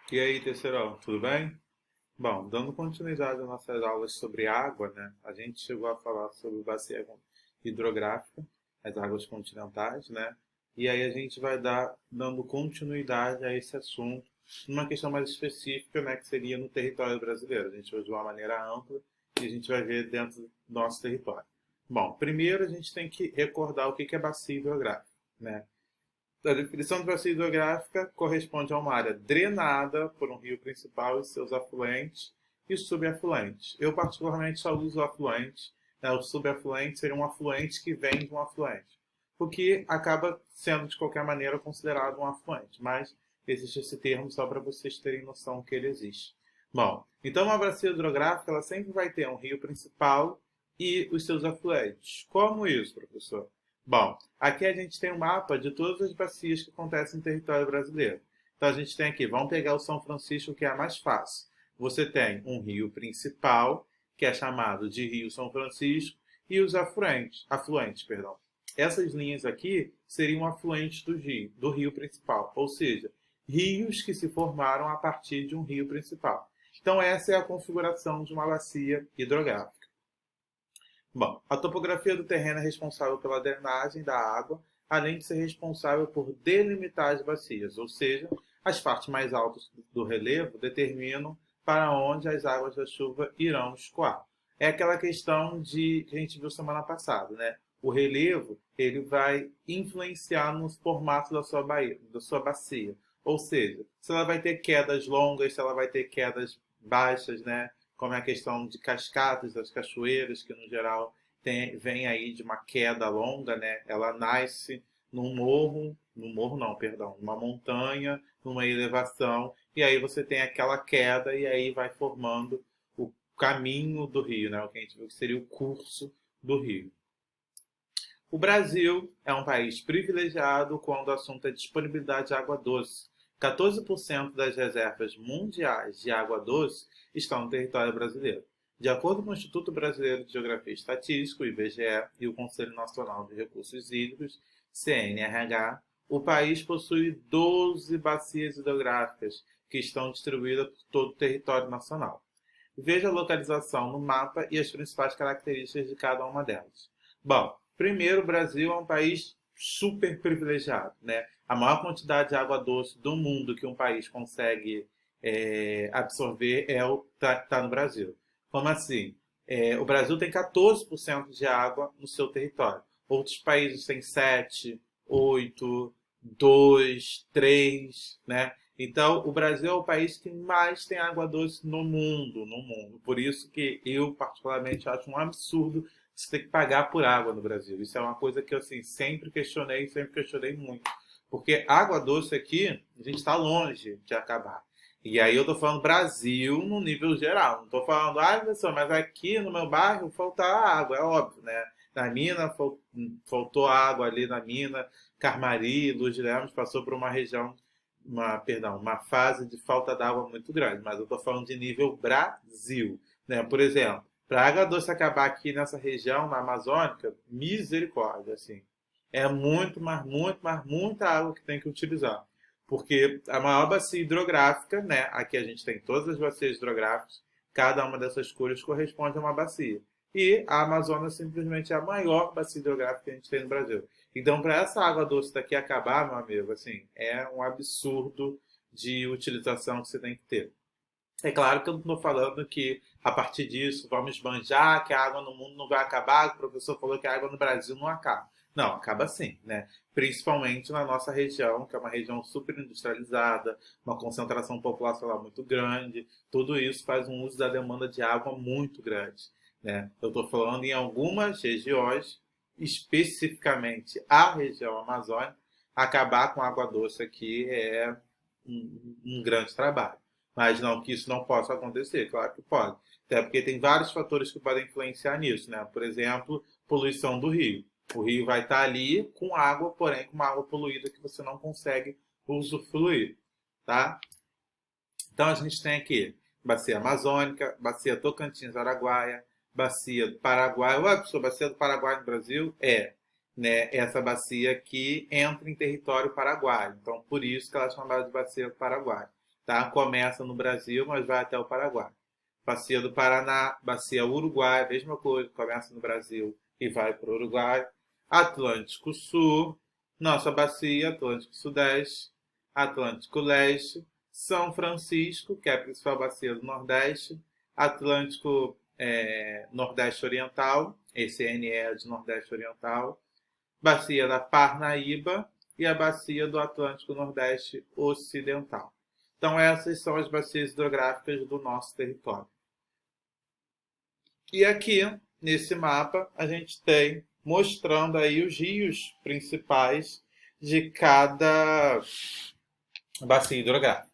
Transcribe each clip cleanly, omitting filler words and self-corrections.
E aí, terceirão, tudo bem? Bom, dando continuidade às nossas aulas sobre água, né? A gente chegou a falar sobre bacia hidrográfica, as águas continentais, né? E aí a gente vai dando continuidade a esse assunto, numa questão mais específica, né? Que seria no território brasileiro. A gente vai de uma maneira ampla e a gente vai ver dentro do nosso território. Bom, primeiro a gente tem que recordar o que é bacia hidrográfica, né? A definição de bacia hidrográfica corresponde a uma área drenada por um rio principal e seus afluentes e subafluentes. Eu, particularmente, só uso afluente. Né? O subafluente seria um afluente que vem de um afluente, o que acaba sendo, de qualquer maneira, considerado um afluente. Mas existe esse termo só para vocês terem noção que ele existe. Bom, então uma bacia hidrográfica ela sempre vai ter um rio principal e os seus afluentes. Como isso, professor? Bom, aqui a gente tem um mapa de todas as bacias que acontecem no território brasileiro. Então a gente tem aqui, vamos pegar o São Francisco, que é a mais fácil. Você tem um rio principal, que é chamado de Rio São Francisco, e os afluentes, perdão. Essas linhas aqui seriam afluentes do rio principal, ou seja, rios que se formaram a partir de um rio principal. Então essa é a configuração de uma bacia hidrográfica. Bom, a topografia do terreno é responsável pela drenagem da água, além de ser responsável por delimitar as bacias, ou seja, as partes mais altas do relevo determinam para onde as águas da chuva irão escoar. É aquela questão que a gente viu semana passada, né? O relevo ele vai influenciar no formato da sua bacia. Ou seja, se ela vai ter quedas longas, se ela vai ter quedas baixas, né? Como é a questão de cascatas, das cachoeiras, que no geral vem aí de uma queda longa, né? Ela nasce num morro, no morro não, perdão, numa montanha, numa elevação, e aí você tem aquela queda e aí vai formando o caminho do rio, né? O que a gente viu que seria o curso do rio. O Brasil é um país privilegiado quando o assunto é disponibilidade de água doce. 14% das reservas mundiais de água doce estão no território brasileiro. De acordo com o Instituto Brasileiro de Geografia e Estatística, o IBGE, e o Conselho Nacional de Recursos Hídricos, CNRH, o país possui 12 bacias hidrográficas que estão distribuídas por todo o território nacional. Veja a localização no mapa e as principais características de cada uma delas. Bom, primeiro, o Brasil é um país super privilegiado, né? A maior quantidade de água doce do mundo que um país consegue absorver tá no Brasil. Como assim? O Brasil tem 14% de água no seu território. Outros países têm 7, 8, 2, 3, né? Então, o Brasil é o país que mais tem água doce no mundo, no mundo. Por isso que eu, particularmente, acho um absurdo você ter que pagar por água no Brasil. Isso é uma coisa que eu assim, sempre questionei muito. Porque água doce aqui, a gente está longe de acabar. E aí eu tô falando Brasil no nível geral. Não tô falando, pessoal, mas aqui no meu bairro falta água, é óbvio, né? Na mina, faltou água ali na mina. Carmari, Luz de Lemos passou por uma região, uma fase de falta d'água muito grande. Mas eu tô falando de nível Brasil, né? Por exemplo, para a água doce acabar aqui nessa região, na Amazônica, misericórdia, assim. É muita água que tem que utilizar. Porque a maior bacia hidrográfica, né? Aqui a gente tem todas as bacias hidrográficas, cada uma dessas cores corresponde a uma bacia. E a Amazônia simplesmente é a maior bacia hidrográfica que a gente tem no Brasil. Então, para essa água doce daqui acabar, meu amigo, assim, é um absurdo de utilização que você tem que ter. É claro que eu não estou falando que a partir disso vamos esbanjar, que a água no mundo não vai acabar, o professor falou que a água no Brasil não acaba. Não, acaba sim, né? Principalmente na nossa região, que é uma região super industrializada, uma concentração populacional muito grande. Tudo isso faz um uso da demanda de água muito grande, né? Eu estou falando em algumas regiões, especificamente a região amazônica, acabar com água doce aqui é um grande trabalho. Mas não que isso não possa acontecer, claro que pode. Até porque tem vários fatores que podem influenciar nisso, né? Por exemplo, poluição do rio. O rio vai estar ali com água, porém com uma água poluída que você não consegue usufruir, tá? Então a gente tem aqui bacia amazônica, bacia Tocantins-Araguaia, bacia do Paraguai. Ué, professor, bacia do Paraguai no Brasil? É, né? Essa bacia que entra em território paraguaio. Então por isso que ela é chamada de bacia do Paraguai. tá? Começa no Brasil, mas vai até o Paraguai. Bacia do Paraná, Bacia Uruguai, mesma coisa, começa no Brasil e vai para o Uruguai. Atlântico Sul, nossa bacia, Atlântico Sudeste, Atlântico Leste, São Francisco, que é a principal bacia do Nordeste, Atlântico Nordeste Oriental, esse NE é de Nordeste Oriental, bacia da Parnaíba e a bacia do Atlântico Nordeste Ocidental. Então essas são as bacias hidrográficas do nosso território. E aqui, nesse mapa, a gente tem mostrando aí os rios principais de cada bacia hidrográfica.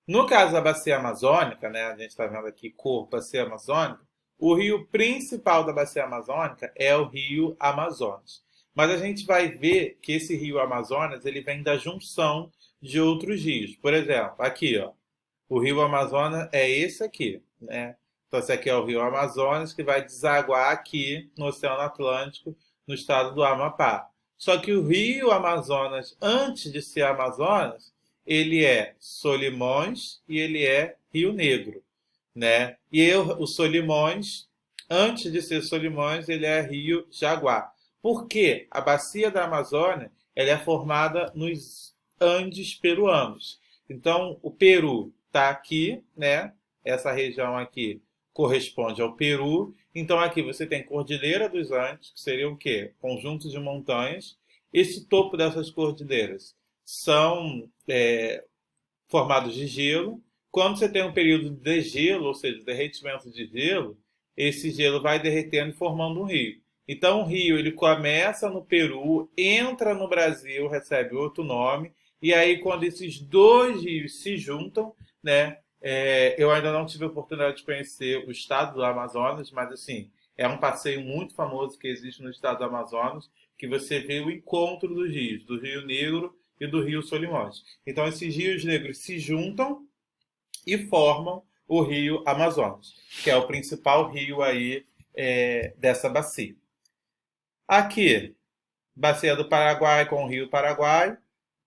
No caso da bacia amazônica, né, a gente está vendo aqui cor bacia amazônica, o rio principal da bacia amazônica é o rio Amazonas. Mas a gente vai ver que esse rio Amazonas ele vem da junção de outros rios. Por exemplo, aqui, ó, o rio Amazonas é esse aqui, né? Então, esse aqui é o rio Amazonas que vai desaguar aqui no Oceano Atlântico, no estado do Amapá. Só que o rio Amazonas, antes de ser Amazonas, ele é Solimões e ele é Rio Negro, né? E o Solimões, antes de ser Solimões, ele é Rio Jaguar. Por quê? A bacia da Amazônia ela é formada nos Andes peruanos. Então, o Peru está aqui, né? Essa região aqui corresponde ao Peru. Então, aqui você tem Cordilheira dos Andes, que seria o quê? Conjunto de montanhas. Esse topo dessas cordilheiras são formados de gelo. Quando você tem um período de degelo, ou seja, derretimento de gelo, esse gelo vai derretendo e formando um rio. Então, o rio ele começa no Peru, entra no Brasil, recebe outro nome, e aí quando esses dois rios se juntam, né? Eu ainda não tive a oportunidade de conhecer o estado do Amazonas, mas assim, é um passeio muito famoso que existe no estado do Amazonas, que você vê o encontro dos rios, do Rio Negro e do Rio Solimões. Então, esses rios negros se juntam e formam o Rio Amazonas, que é o principal rio aí dessa bacia. Aqui, bacia do Paraguai com o Rio Paraguai,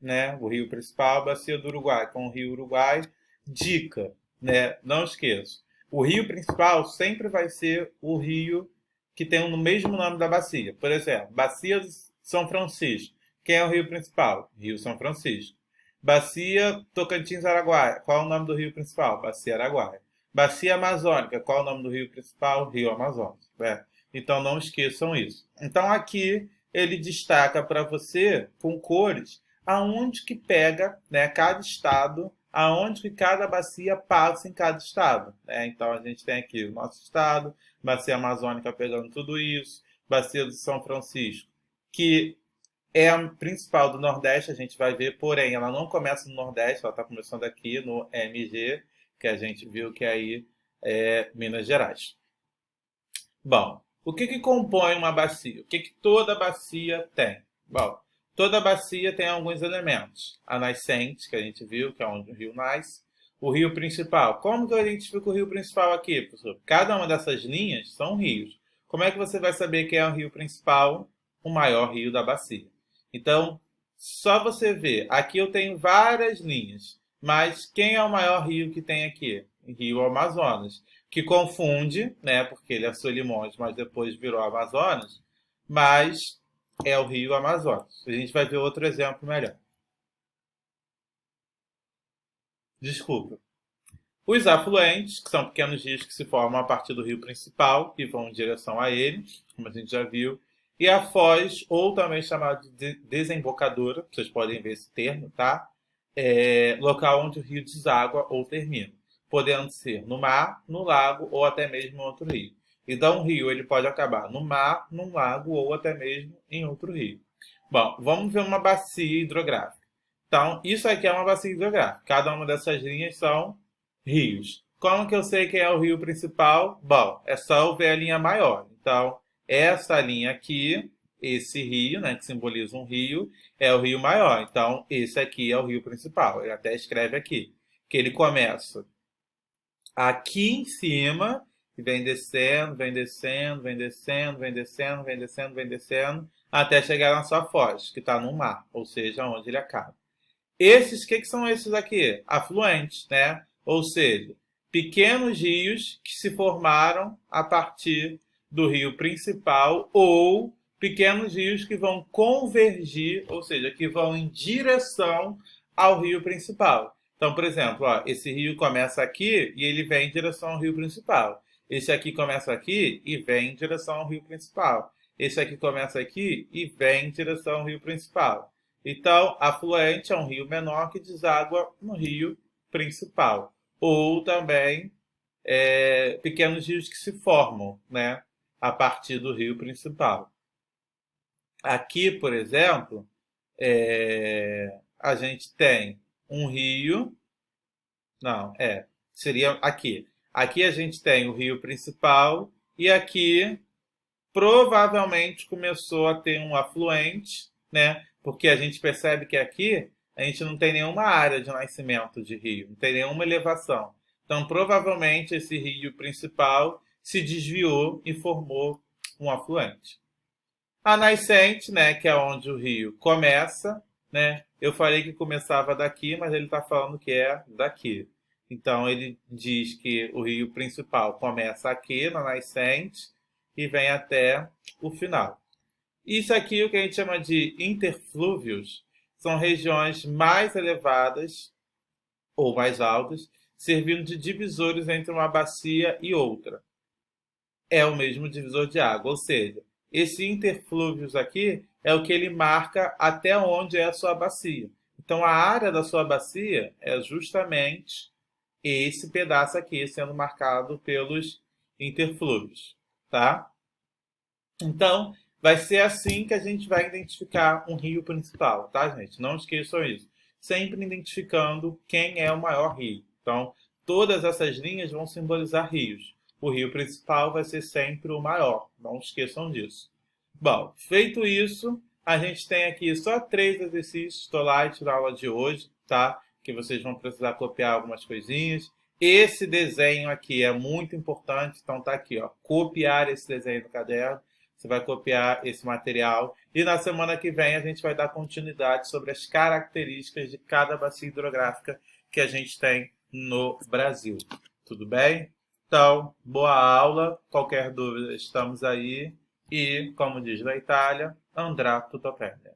né, o rio principal, bacia do Uruguai com o Rio Uruguai. Dica, né, não esqueça, o rio principal sempre vai ser o rio que tem o mesmo nome da bacia. Por exemplo, bacia de São Francisco. Quem é o rio principal? Rio São Francisco. Bacia Tocantins-Araguaia. Qual é o nome do rio principal? Bacia Araguaia. Bacia Amazônica. Qual é o nome do rio principal? Rio Amazonas. Então não esqueçam isso. Então aqui ele destaca para você com cores aonde que pega, né, cada estado, aonde que cada bacia passa em cada estado, né? Então a gente tem aqui o nosso estado, bacia amazônica pegando tudo isso, bacia do São Francisco, que é a principal do Nordeste, a gente vai ver, porém ela não começa no Nordeste, ela está começando aqui no MG, que a gente viu que aí é Minas Gerais. Bom, o que compõe uma bacia? O que toda bacia tem? Bom, toda bacia tem alguns elementos. A nascente, que a gente viu, que é onde o rio nasce. O rio principal. Como que eu identifico o rio principal aqui, professor? Cada uma dessas linhas são rios. Como é que você vai saber quem é o rio principal? O maior rio da bacia. Então, só você ver. Aqui eu tenho várias linhas. Mas quem é o maior rio que tem aqui? O Rio Amazonas. Que confunde, né? Porque ele é Solimões, mas depois virou Amazonas. Mas é o Rio Amazonas. A gente vai ver outro exemplo melhor. Desculpa. Os afluentes, que são pequenos rios que se formam a partir do rio principal e vão em direção a ele, como a gente já viu. E a foz, ou também chamada de desembocadura, vocês podem ver esse termo, tá? Local onde o rio deságua ou termina, podendo ser no mar, no lago ou até mesmo em outro rio. Então, um rio ele pode acabar no mar, num lago ou até mesmo em outro rio. Bom, vamos ver uma bacia hidrográfica. Então, isso aqui é uma bacia hidrográfica. Cada uma dessas linhas são rios. Como que eu sei quem é o rio principal? Bom, é só eu ver a linha maior. Então, essa linha aqui, esse rio, né, que simboliza um rio, é o rio maior. Então, esse aqui é o rio principal. Ele até escreve aqui, que ele começa aqui em cima e vem descendo, vem descendo, vem descendo, vem descendo, vem descendo, vem descendo, até chegar na sua foz, que está no mar, ou seja, onde ele acaba. Esses, o que são esses aqui? Afluentes, né? Ou seja, pequenos rios que se formaram a partir do rio principal ou pequenos rios que vão convergir, ou seja, que vão em direção ao rio principal. Então, por exemplo, ó, esse rio começa aqui e ele vem em direção ao rio principal. Esse aqui começa aqui e vem em direção ao rio principal. Esse aqui começa aqui e vem em direção ao rio principal. Então, afluente é um rio menor que deságua no rio principal. Ou também pequenos rios que se formam, né, a partir do rio principal. Aqui, por exemplo, a gente tem um rio. Não, seria aqui. Aqui a gente tem o rio principal e aqui provavelmente começou a ter um afluente, né? Porque a gente percebe que aqui a gente não tem nenhuma área de nascimento de rio, não tem nenhuma elevação. Então, provavelmente esse rio principal se desviou e formou um afluente. A nascente, né, que é onde o rio começa, né? Eu falei que começava daqui, mas ele está falando que é daqui. Então, ele diz que o rio principal começa aqui, na nascente, e vem até o final. Isso aqui, o que a gente chama de interflúvios, são regiões mais elevadas ou mais altas, servindo de divisores entre uma bacia e outra. É o mesmo divisor de água, ou seja, esse interflúvios aqui é o que ele marca até onde é a sua bacia. Então, a área da sua bacia é justamente esse pedaço aqui sendo marcado pelos interflúvios, tá? Então, vai ser assim que a gente vai identificar um rio principal, tá, gente? Não esqueçam isso. Sempre identificando quem é o maior rio. Então, todas essas linhas vão simbolizar rios. O rio principal vai ser sempre o maior. Não esqueçam disso. Bom, feito isso, a gente tem aqui só 3 exercícios Tolite na aula de hoje, tá? Que vocês vão precisar copiar algumas coisinhas. Esse desenho aqui é muito importante, então tá aqui, ó, copiar esse desenho no caderno. Você vai copiar esse material e na semana que vem a gente vai dar continuidade sobre as características de cada bacia hidrográfica que a gente tem no Brasil. Tudo bem? Então, boa aula. Qualquer dúvida, estamos aí. E, como diz na Itália, andrà tutto bene.